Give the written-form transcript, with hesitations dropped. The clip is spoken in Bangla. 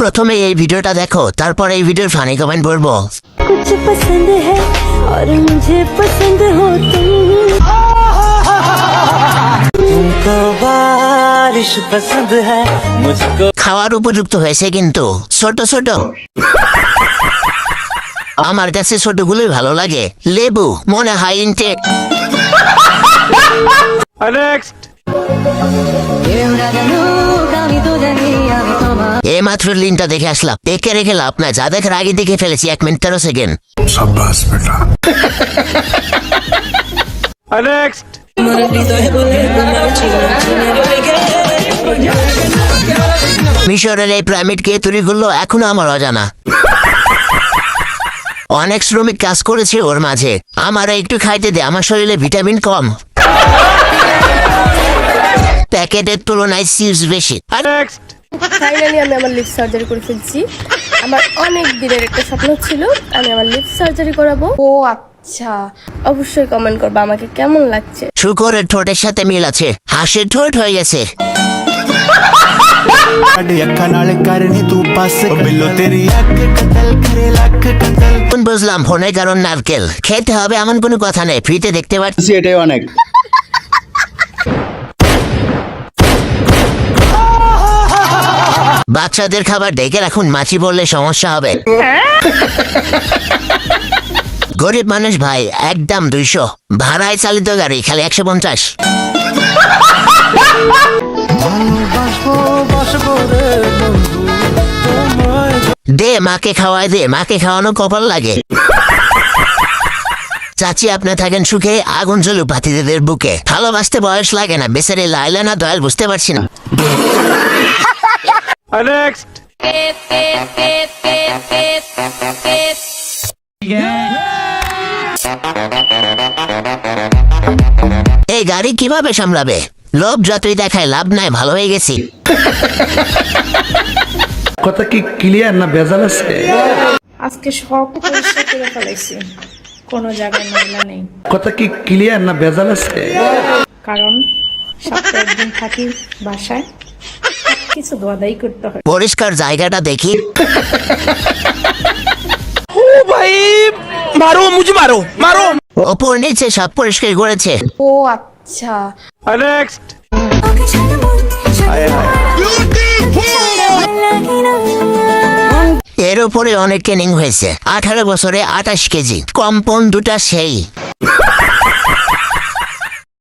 প্রথমে এই ভিডিওটা দেখো, তারপর এই ভিডিওর ফানি কমেন্ট পড়বো। कुछ पसंद है और मुझे पसंद हो तुमको बारिश पसंद है मुझको খাওয়ার উপযুক্ত হয়েছে কিন্তু ছোট ছোট। আমার কাছে ছোটগুলোই ভালো লাগে। লেবু মনে হয় ইনটেক। এই মাত্র লিঙ্কটা দেখে আসলাম, দেখে রেখে লাভ না, যা দেখার আগে দেখে ফেলেছি 1 মিনিট 13 সেকেন্ড। মিশরের এই পিরামিড কে তৈরি করলো এখনো আমার অজানা। অনেক শ্রমিক কাজ করেছে ওর মাঝে। আমার একটু খাইতে দে, আমার শরীরে ভিটামিন কম। প্যাকেটের তুলনায় চিপস বেশি। ফাইনালি আমি আমার লিপ সার্জারি করে ফেলছি। আমার অনেক দিনের একটা স্বপ্ন ছিল আমি আমার লিপ সার্জারি করাবো। ও আচ্ছা, অবশ্যই কমেন্ট করবে আমাকে কেমন লাগছে। শুকরের ঠোঁটের সাথে মিল আছে, হাঁসের ঠোঁট হয়ে গেছে। বুঝলাম ফোনের কারণ নারকেল খেতে হবে এমন কোনো কথা নেই, ফ্রিতে দেখতে পাচ্ছি, এটাই অনেক। বাচ্চাদের খাবার ডেকে রাখুন, মাছি বললে সমস্যা হবে। গরিব মানুষ ভাই, একদম 200, ভাড়ায় চালিত গাড়ি খালি 150। দে মাকে খাওয়াই দে, মাকে খাওয়ানো কপাল লাগে। চাচি আপনি থাকেন সুখে, আগুন জ্বলুক ভাতিদের বুকে। ভালোবাসতে বয়স লাগে না, বেচারে লাইলা না দয়াল বুঝতে পারছি না। এই গাড়ি কিভাবে সামলাবে? লোভ যতই দেখায় লাভ নাই, ভালো হয়ে গেছি। কথা কি ক্লিয়ার না ভেজাল আছে? আজকে সব পরিষ্কার করে ফেলাইছি, কোনো জায়গায় ময়লা নেই। কথা কি ক্লিয়ার না ভেজাল আছে? কারণ সপ্তাহে একদিন থাকি বাসায়, কিছু দোয়াদাই করতে হয়। পরিষ্কার জায়গাটা দেখি। ওপর নিচে সব পরিষ্কার করেছে। ও আচ্ছা, এর উপরে অনেক ট্রেনিং হয়েছে। 18 বছরে 28 কেজি, কম্পন দুটা সেই।